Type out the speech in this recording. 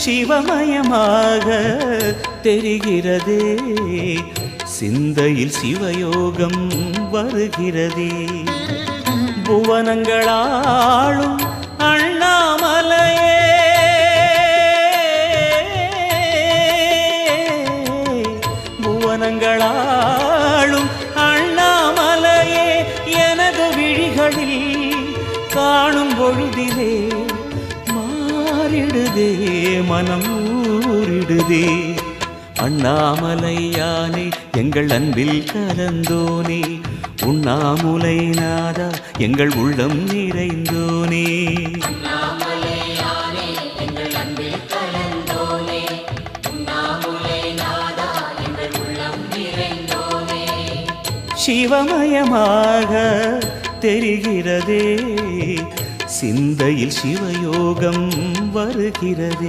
சிவமயமாக தெரிகிறதே, சிந்தையில் சிவயோகம் வருகிறதே. புவனங்களாளும் அண்ணாமலையே, புவனங்களாளும் அண்ணாமலையே, எனது விழிகளில் காணும் பொழுதிலே மாறிடுதே மனம் ஊறிடுதே. அண்ணாமலையானே எங்கள் அன்பில் கலந்தோனே, உண்ணாமுலை நாதா எங்கள் உள்ளம் நிறைந்தோனே. சிவமயமாக தெரிகிறதே, சிந்தையில் சிவயோகம் வருகிறதே.